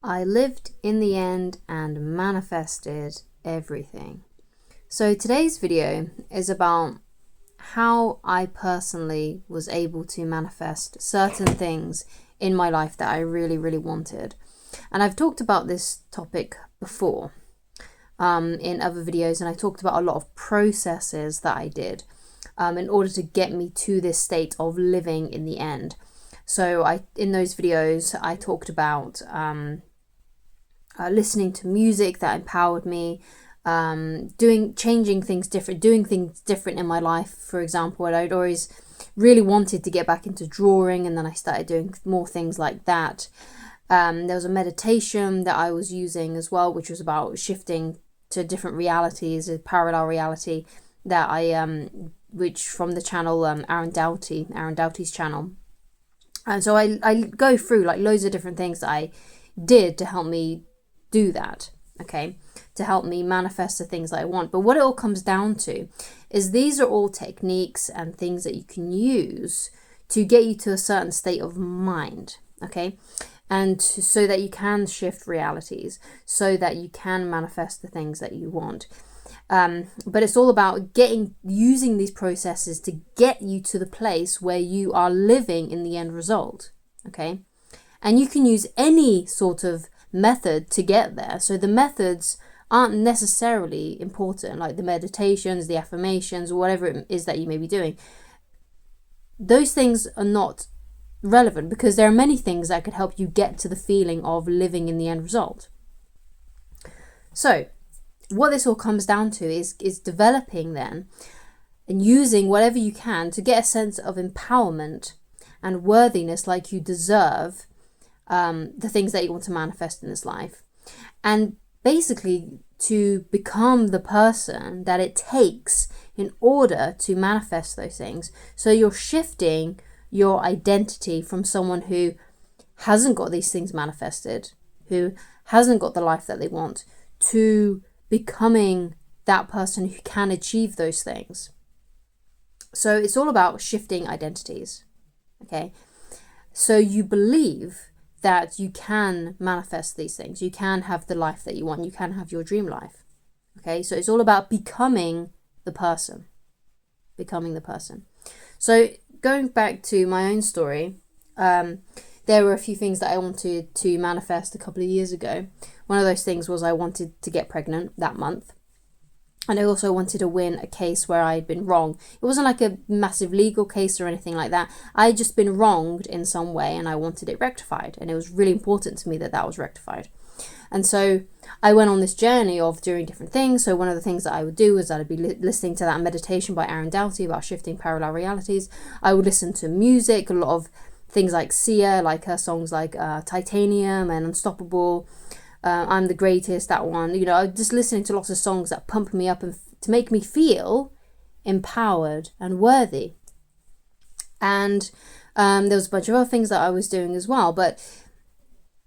I lived in the end and manifested everything. So today's video is about how I personally was able to manifest certain things in my life that I really, really wanted. And I've talked about this topic before in other videos, and I talked about a lot of processes that I did in order to get me to this state of living in the end. So in those videos, I talked about listening to music that empowered me, changing things different, doing things different in my life. For example, I'd always really wanted to get back into drawing, and then I started doing more things like that. There was a meditation that I was using as well, which was about shifting to different realities, a parallel reality that which from the channel Aaron Doughty's channel. And so I go through like loads of different things that I did to help me do that, okay, to help me manifest the things that I want. But what it all comes down to is these are all techniques and things that you can use to get you to a certain state of mind, okay, and so that you can shift realities, so that you can manifest the things that you want. But it's all about using these processes to get you to the place where you are living in the end result, okay? And you can use any sort of method to get there. So the methods aren't necessarily important, like the meditations, the affirmations, or whatever it is that you may be doing. Those things are not relevant because there are many things that could help you get to the feeling of living in the end result. So what this all comes down to is developing then and using whatever you can to get a sense of empowerment and worthiness, like you deserve the things that you want to manifest in this life, and basically to become the person that it takes in order to manifest those things. So you're shifting your identity from someone who hasn't got these things manifested, who hasn't got the life that they want, to becoming that person who can achieve those things. So it's all about shifting identities, okay? So you believe that you can manifest these things. You can have the life that you want. You can have your dream life, okay? So it's all about becoming the person. So going back to my own story, there were a few things that I wanted to manifest a couple of years ago. One of those things was I wanted to get pregnant that month. And I also wanted to win a case where I had been wrong. It wasn't like a massive legal case or anything like that. I had just been wronged in some way and I wanted it rectified. And it was really important to me that that was rectified. And so I went on this journey of doing different things. So one of the things that I would do was that I'd be listening to that meditation by Aaron Doughty about shifting parallel realities. I would listen to music, a lot of things like Sia, like her songs like Titanium and Unstoppable. I'm the Greatest, that one. You know, just listening to lots of songs that pump me up and to make me feel empowered and worthy. And there was a bunch of other things that I was doing as well. But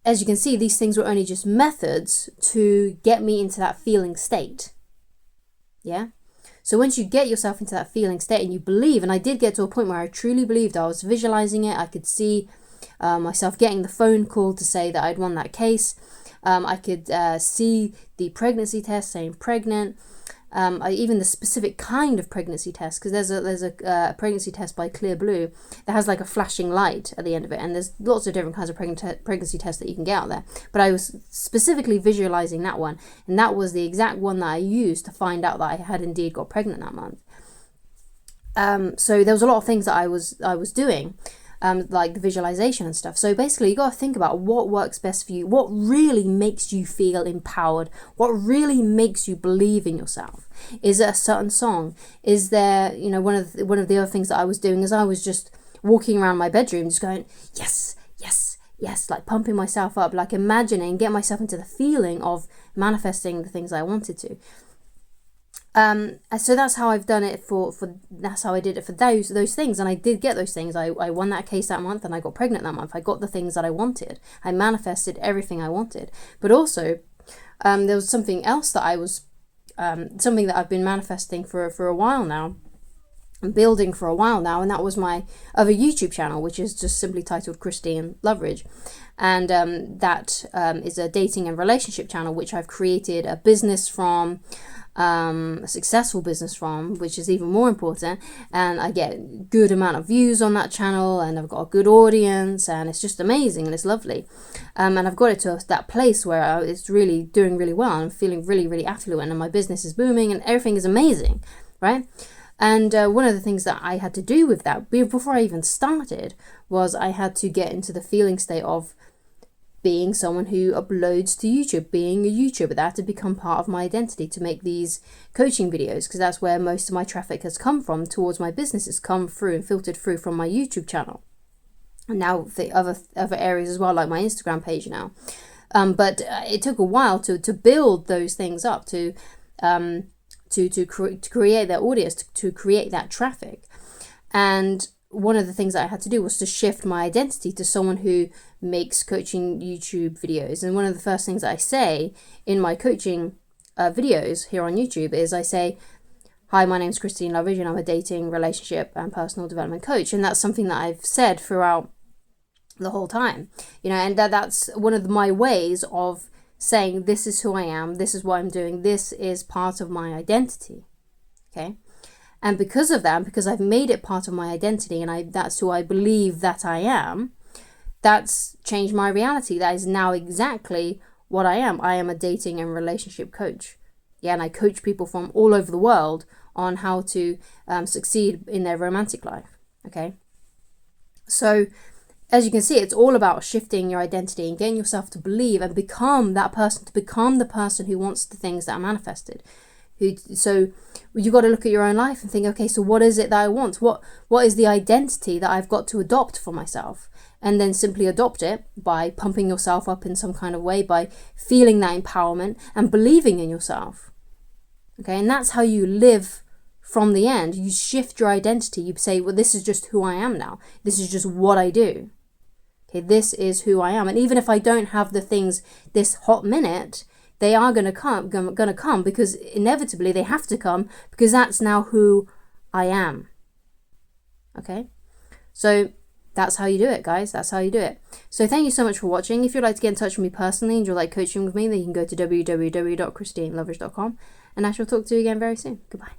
as you can see, these things were only just methods to get me into that feeling state. Yeah? So once you get yourself into that feeling state and you believe, and I did get to a point where I truly believed, I was visualizing it. I could see myself getting the phone call to say that I'd won that case. I could see the pregnancy test saying pregnant, even the specific kind of pregnancy test, because there's a pregnancy test by Clear Blue that has like a flashing light at the end of it, and there's lots of different kinds of pregnancy tests that you can get out there. But I was specifically visualizing that one, and that was the exact one that I used to find out that I had indeed got pregnant that month. So there was a lot of things that I was doing. Like the visualization and stuff. So basically you got to think about what works best for you, what really makes you feel empowered, what really makes you believe in yourself. Is it a certain song? Is there, you know, one of the other things that I was doing is I was just walking around my bedroom just going, yes, yes, yes, like pumping myself up, like imagining, get myself into the feeling of manifesting the things I wanted to. So that's how I've done it that's how I did it for those things, and I did get those things. I won that case that month and I got pregnant that month. I got the things that I wanted. I manifested everything I wanted. But also there was something else that something that I've been manifesting for a while now, building for a while now, and that was my other YouTube channel, which is just simply titled Christine Loveridge. And that is a dating and relationship channel, which I've created a business from, a successful business from, which is even more important. And I get a good amount of views on that channel, and I've got a good audience, and it's just amazing, and it's lovely. And I've got it to that place where it's really doing really well. I'm feeling really, really affluent, and my business is booming, and everything is amazing, right? And one of the things that I had to do with that, before I even started, was I had to get into the feeling state of being someone who uploads to YouTube, being a YouTuber. That had to become part of my identity to make these coaching videos, because that's where most of my traffic has come from towards my business. Has come through and filtered through from my YouTube channel. And now the other areas as well, like my Instagram page now. But it took a while to build those things up, to create that audience, to create that traffic. And one of the things that I had to do was to shift my identity to someone who makes coaching YouTube videos. And one of the first things that I say in my coaching videos here on YouTube is I say, hi, my name's Christine Loveridge, and I'm a dating, relationship, and personal development coach. And that's something that I've said throughout the whole time, and that's one of my ways of saying, this is who I am, this is what I'm doing, this is part of my identity, okay? And because of that, because I've made it part of my identity, and that's who I believe that I am, that's changed my reality. That is now exactly what I am. I am a dating and relationship coach. Yeah, and I coach people from all over the world on how to succeed in their romantic life, okay? So, as you can see, it's all about shifting your identity and getting yourself to believe and become that person, to become the person who wants the things that are manifested. So you got to look at your own life and think, okay, so what is it that I want? What is the identity that I've got to adopt for myself? And then simply adopt it by pumping yourself up in some kind of way, by feeling that empowerment and believing in yourself. Okay, and that's how you live from the end. You shift your identity. You say, well, this is just who I am now. This is just what I do. Okay, this is who I am. And even if I don't have the things this hot minute, they are going to come because inevitably they have to come, because that's now who I am. Okay, so that's how you do it, guys. That's how you do it. So thank you so much for watching. If you'd like to get in touch with me personally and you'd like coaching with me, then you can go to www.christineloveridge.com, and I shall talk to you again very soon. Goodbye.